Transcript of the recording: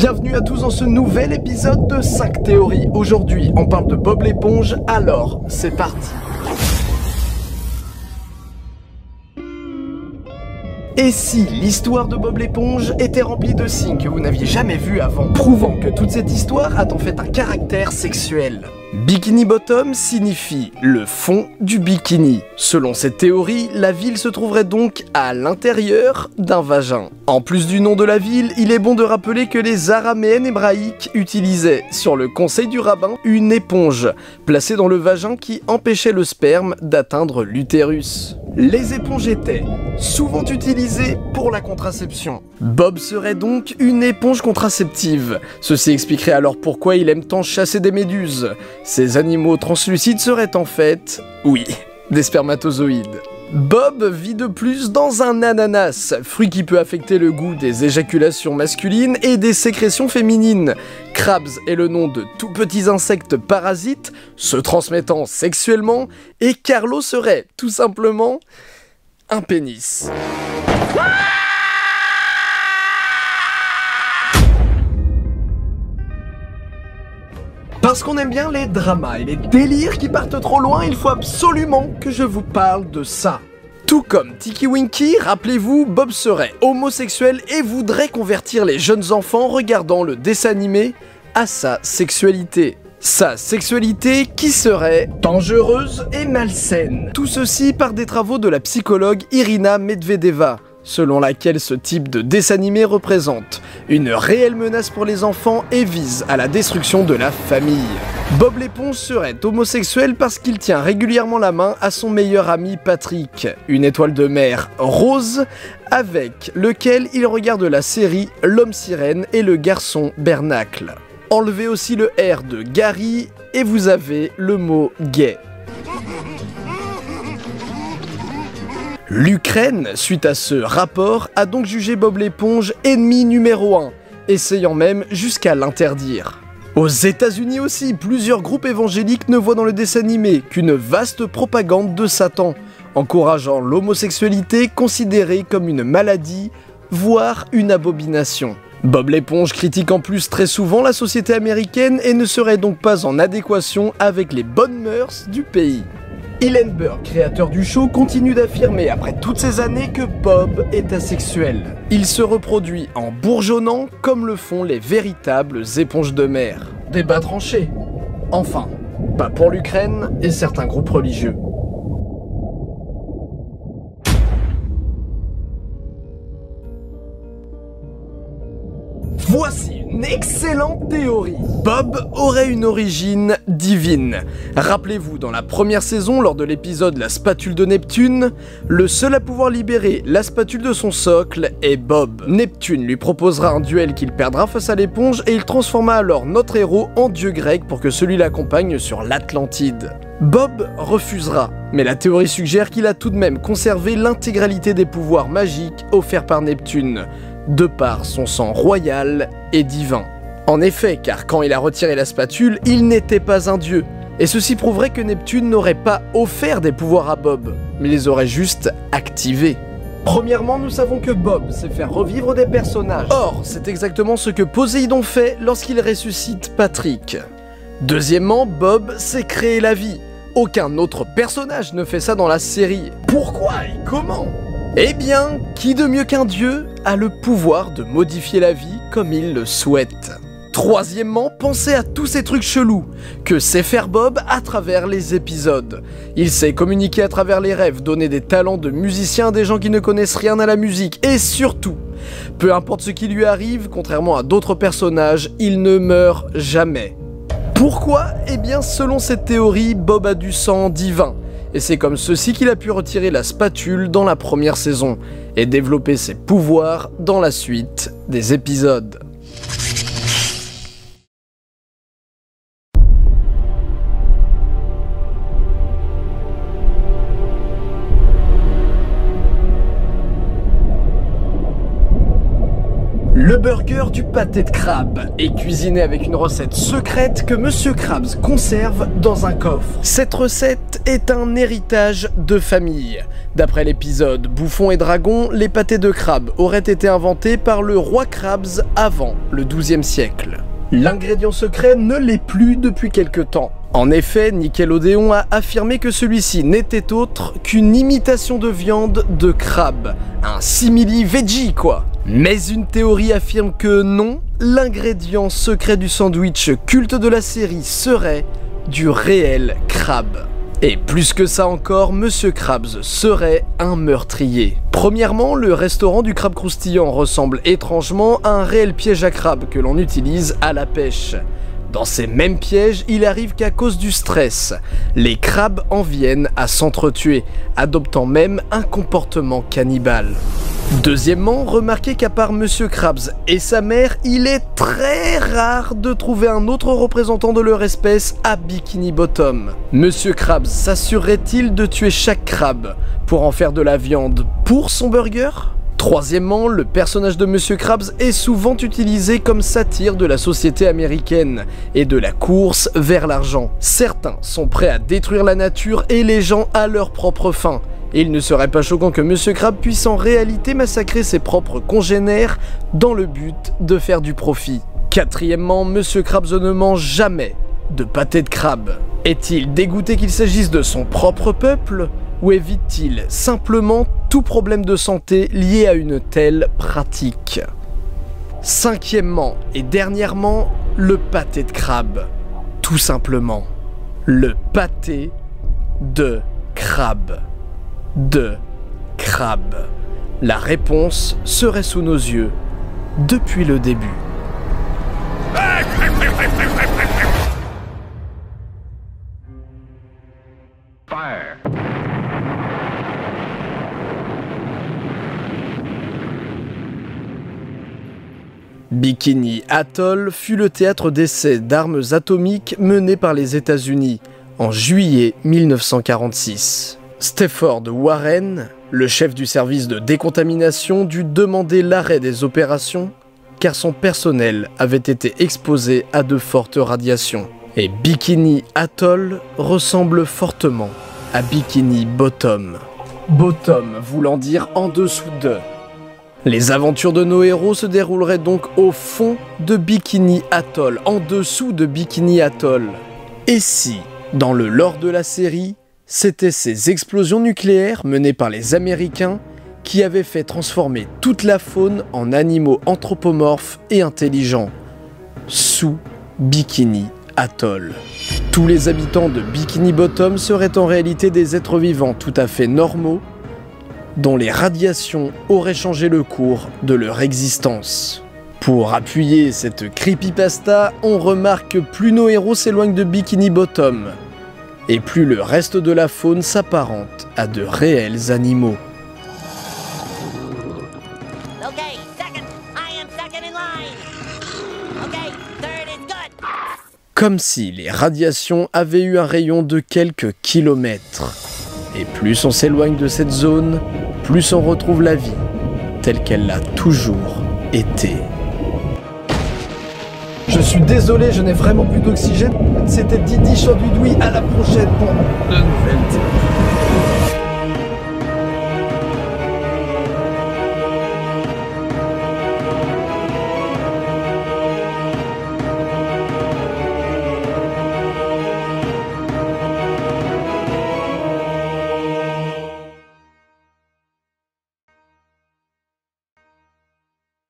Bienvenue à tous dans ce nouvel épisode de 5 théories. Aujourd'hui, on parle de Bob l'éponge, alors c'est parti. Et si l'histoire de Bob l'éponge était remplie de signes que vous n'aviez jamais vus avant, prouvant que toute cette histoire a en fait un caractère sexuel? Bikini Bottom signifie le fond du bikini. Selon cette théorie, la ville se trouverait donc à l'intérieur d'un vagin. En plus du nom de la ville, il est bon de rappeler que les araméennes hébraïques utilisaient, sur le conseil du rabbin, une éponge placée dans le vagin qui empêchait le sperme d'atteindre l'utérus. Les éponges étaient souvent utilisées pour la contraception. Bob serait donc une éponge contraceptive. Ceci expliquerait alors pourquoi il aime tant chasser des méduses. Ces animaux translucides seraient en fait, oui, des spermatozoïdes. Bob vit de plus dans un ananas, fruit qui peut affecter le goût des éjaculations masculines et des sécrétions féminines. Crabs est le nom de tout petits insectes parasites se transmettant sexuellement, et Carlo serait tout simplement un pénis. Parce qu'on aime bien les dramas et les délires qui partent trop loin, il faut absolument que je vous parle de ça. Tout comme Tinky Winky, rappelez-vous, Bob serait homosexuel et voudrait convertir les jeunes enfants regardant le dessin animé à sa sexualité. Sa sexualité qui serait dangereuse et malsaine. Tout ceci par des travaux de la psychologue Irina Medvedeva, selon laquelle ce type de dessin animé représente une réelle menace pour les enfants et vise à la destruction de la famille. Bob l'éponge serait homosexuel parce qu'il tient régulièrement la main à son meilleur ami Patrick, une étoile de mer rose avec lequel il regarde la série L'homme sirène et le garçon bernacle. Enlevez aussi le R de Gary et vous avez le mot gay. L'Ukraine, suite à ce rapport, a donc jugé Bob l'éponge ennemi numéro 1, essayant même jusqu'à l'interdire. Aux États-Unis aussi, plusieurs groupes évangéliques ne voient dans le dessin animé qu'une vaste propagande de Satan, encourageant l'homosexualité considérée comme une maladie, voire une abomination. Bob l'éponge critique en plus très souvent la société américaine et ne serait donc pas en adéquation avec les bonnes mœurs du pays. Hillenburg, créateur du show, continue d'affirmer après toutes ces années que Bob est asexuel. Il se reproduit en bourgeonnant comme le font les véritables éponges de mer. Débat tranché. Enfin, pas pour l'Ukraine et certains groupes religieux. Voici une excellente théorie. Bob aurait une origine divine. Rappelez-vous, dans la première saison, lors de l'épisode La spatule de Neptune, le seul à pouvoir libérer la spatule de son socle est Bob. Neptune lui proposera un duel qu'il perdra face à l'éponge et il transforma alors notre héros en dieu grec pour que celui l'accompagne sur l'Atlantide. Bob refusera, mais la théorie suggère qu'il a tout de même conservé l'intégralité des pouvoirs magiques offerts par Neptune, de par son sang royal et divin. En effet, car quand il a retiré la spatule, il n'était pas un dieu, et ceci prouverait que Neptune n'aurait pas offert des pouvoirs à Bob, mais les aurait juste activés. Premièrement, nous savons que Bob sait faire revivre des personnages. Or, c'est exactement ce que Poséidon fait lorsqu'il ressuscite Patrick. Deuxièmement, Bob sait créer la vie. Aucun autre personnage ne fait ça dans la série. Pourquoi et comment ? Eh bien, qui de mieux qu'un dieu a le pouvoir de modifier la vie comme il le souhaite. Troisièmement, pensez à tous ces trucs chelous que sait faire Bob à travers les épisodes. Il sait communiquer à travers les rêves, donner des talents de musicien à des gens qui ne connaissent rien à la musique, et surtout, peu importe ce qui lui arrive, contrairement à d'autres personnages, il ne meurt jamais. Pourquoi ? Eh bien, selon cette théorie, Bob a du sang divin. Et c'est comme ceci qu'il a pu retirer la spatule dans la première saison, et développer ses pouvoirs dans la suite des épisodes. Le burger du pâté de crabe est cuisiné avec une recette secrète que Monsieur Krabs conserve dans un coffre. Cette recette est un héritage de famille. D'après l'épisode Bouffon et Dragon, les pâtés de crabe auraient été inventés par le roi Krabs avant le XIIe siècle. L'ingrédient secret ne l'est plus depuis quelque temps. En effet, Nickelodeon a affirmé que celui-ci n'était autre qu'une imitation de viande de crabe. Un simili veggie quoi. Mais une théorie affirme que non, l'ingrédient secret du sandwich culte de la série serait du réel crabe. Et plus que ça encore, Monsieur Krabs serait un meurtrier. Premièrement, le restaurant du crabe croustillant ressemble étrangement à un réel piège à crabe que l'on utilise à la pêche. Dans ces mêmes pièges, il arrive qu'à cause du stress, les crabes en viennent à s'entretuer, adoptant même un comportement cannibale. Deuxièmement, remarquez qu'à part Monsieur Krabs et sa mère, il est très rare de trouver un autre représentant de leur espèce à Bikini Bottom. Monsieur Krabs s'assurerait-il de tuer chaque crabe pour en faire de la viande pour son burger ? Troisièmement, le personnage de Monsieur Krabs est souvent utilisé comme satire de la société américaine et de la course vers l'argent. Certains sont prêts à détruire la nature et les gens à leur propre fin. Et il ne serait pas choquant que Monsieur Krabs puisse en réalité massacrer ses propres congénères dans le but de faire du profit. Quatrièmement, Monsieur Krabs ne mange jamais de pâté de crabe. Est-il dégoûté qu'il s'agisse de son propre peuple ? Ou évite-t-il simplement tout problème de santé lié à une telle pratique? Cinquièmement et dernièrement, le pâté de crabe. Tout simplement, le pâté de crabe. La réponse serait sous nos yeux depuis le début. Fire. Bikini Atoll fut le théâtre d'essais d'armes atomiques mené par les États-Unis en juillet 1946. Stafford Warren, le chef du service de décontamination, dut demander l'arrêt des opérations car son personnel avait été exposé à de fortes radiations. Et Bikini Atoll ressemble fortement à Bikini Bottom. Bottom voulant dire en dessous de. Les aventures de nos héros se dérouleraient donc au fond de Bikini Atoll, en dessous de Bikini Atoll. Et si, dans le lore de la série, c'étaient ces explosions nucléaires menées par les Américains qui avaient fait transformer toute la faune en animaux anthropomorphes et intelligents, sous Bikini Atoll. Tous les habitants de Bikini Bottom seraient en réalité des êtres vivants tout à fait normaux, dont les radiations auraient changé le cours de leur existence. Pour appuyer cette creepypasta, on remarque que plus nos héros s'éloignent de Bikini Bottom, et plus le reste de la faune s'apparente à de réels animaux. Comme si les radiations avaient eu un rayon de quelques kilomètres. Et plus on s'éloigne de cette zone, plus on retrouve la vie, telle qu'elle l'a toujours été. Je suis désolé, je n'ai vraiment plus d'oxygène. C'était Didi Chanduidoui, à la prochaine pour de nouvelles théories.